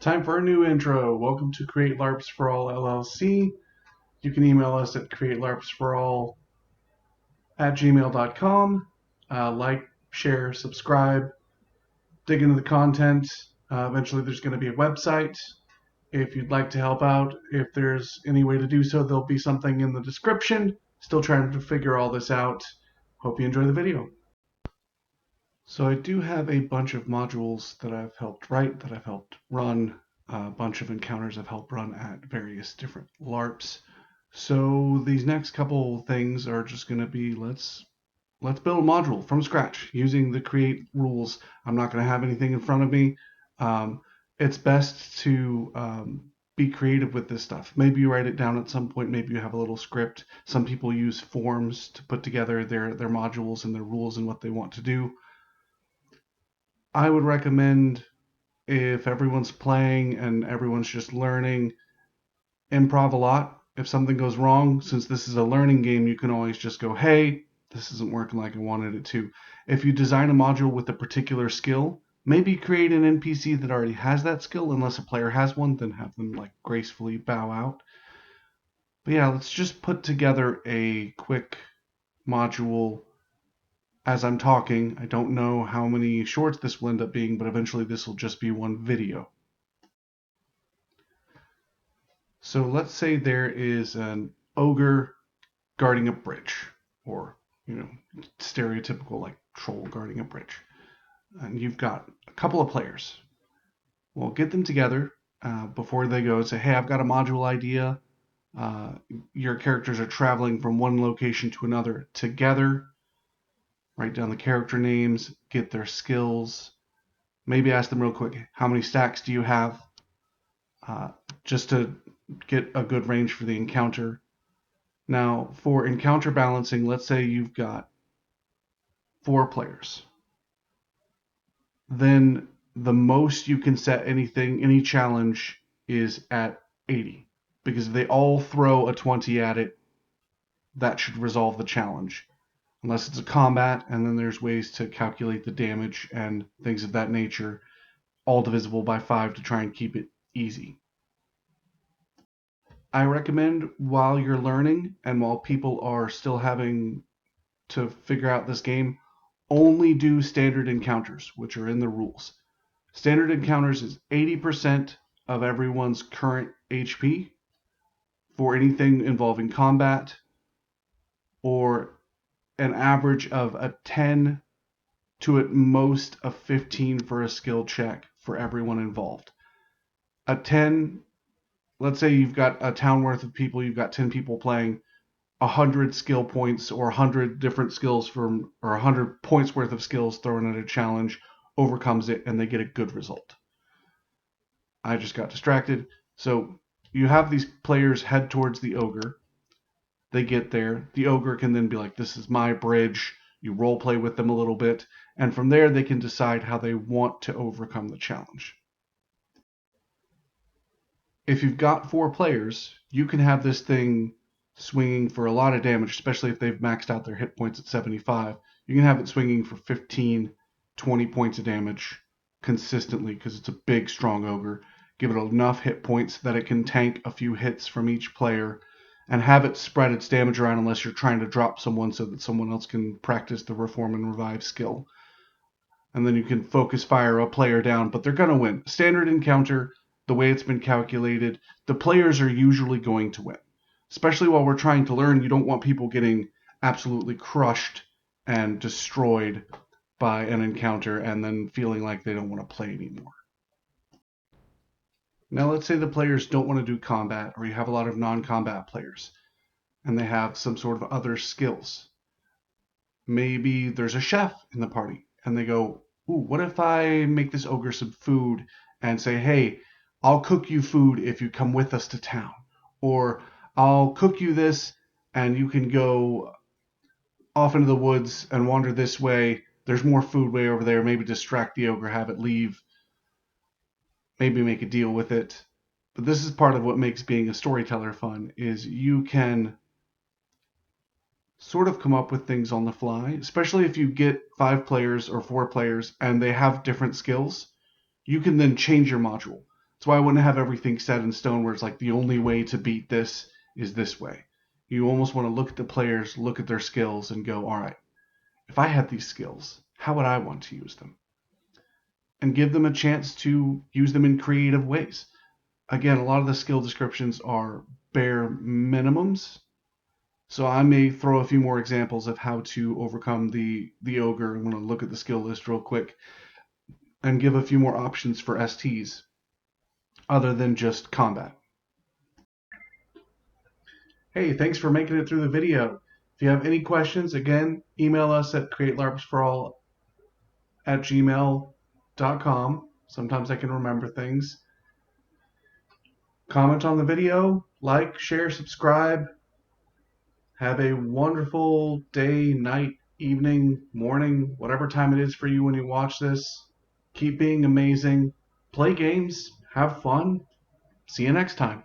Time for a new intro. Welcome to Create LARPs for All LLC. You can email us at createlarpsforall@gmail.com. Like, share, subscribe, dig into the content. Eventually, there's going to be a website. If you'd like to help out, if there's any way to do so, there'll be something in the description. Still trying to figure all this out. Hope you enjoy the video. So I do have a bunch of modules that I've helped write, that I've helped run, a bunch of encounters I've helped run at various different LARPs. So these next couple things are just going to be let's build a module from scratch using the create rules. I'm not going to have anything in front of me. It's best to be creative with this stuff. Maybe you write it down at some point. Maybe you have a little script. Some people use forms to put together their modules and their rules and what they want to do. I would recommend, if everyone's playing and everyone's just learning, improv a lot. If something goes wrong, since this is a learning game, you can always just go, hey, this isn't working like I wanted it to. If you design a module with a particular skill, maybe create an NPC that already has that skill. Unless a player has one, then have them like gracefully bow out. But yeah, let's just put together a quick module as I'm talking. I don't know how many shorts this will end up being, but eventually this will just be one video. So let's say there is an ogre guarding a bridge, or stereotypical like troll guarding a bridge, and you've got a couple of players. Well, get them together before they go and say, hey, I've got a module idea. Your characters are traveling from one location to another together. Write down the character names, get their skills. Maybe ask them real quick, how many stacks do you have? Just to get a good range for the encounter. Now, for encounter balancing, let's say you've got 4 players. Then the most you can set any challenge is at 80. Because if they all throw a 20 at it, that should resolve the challenge. Unless it's a combat, and then there's ways to calculate the damage and things of that nature, all divisible by 5 to try and keep it easy. I recommend, while you're learning and while people are still having to figure out this game, only do standard encounters, which are in the rules. Standard encounters is 80% of everyone's current HP for anything involving combat, or an average of a 10 to at most a 15 for a skill check for everyone involved. A 10, let's say you've got a town worth of people, you've got 10 people playing, 100 skill points or 100 different skills or 100 points worth of skills thrown at a challenge overcomes it, and they get a good result. I just got distracted. So you have these players head towards the ogre. They get there. The ogre can then be like, this is my bridge. You role play with them a little bit. And from there, they can decide how they want to overcome the challenge. If you've got 4 players, you can have this thing swinging for a lot of damage, especially if they've maxed out their hit points at 75. You can have it swinging for 15, 20 points of damage consistently, because it's a big, strong ogre. Give it enough hit points that it can tank a few hits from each player, and have it spread its damage around unless you're trying to drop someone so that someone else can practice the reform and revive skill. And then you can focus fire a player down, but they're going to win. Standard encounter, the way it's been calculated, the players are usually going to win. Especially while we're trying to learn, you don't want people getting absolutely crushed and destroyed by an encounter and then feeling like they don't want to play anymore. Now let's say the players don't want to do combat, or you have a lot of non-combat players, and they have some sort of other skills. Maybe there's a chef in the party, and they go, ooh, what if I make this ogre some food and say, hey, I'll cook you food if you come with us to town. Or I'll cook you this and you can go off into the woods and wander this way. There's more food way over there. Maybe distract the ogre, have it leave. Maybe make a deal with it. But this is part of what makes being a storyteller fun, is you can sort of come up with things on the fly, especially if you get 5 players or 4 players and they have different skills. You can then change your module. That's why I wouldn't have everything set in stone where it's like the only way to beat this is this way. You almost want to look at the players, look at their skills, and go, all right, if I had these skills, how would I want to use them? And give them a chance to use them in creative ways. Again, a lot of the skill descriptions are bare minimums. So I may throw a few more examples of how to overcome the ogre. I'm going to look at the skill list real quick and give a few more options for STs other than just combat. Hey, thanks for making it through the video. If you have any questions, again, email us at createlarpsforall@gmail.com. Sometimes I can remember things. Comment on the video, like, share, subscribe. Have a wonderful day, night, evening, morning, whatever time it is for you when you watch this. Keep being amazing. Play games. Have fun. See you next time.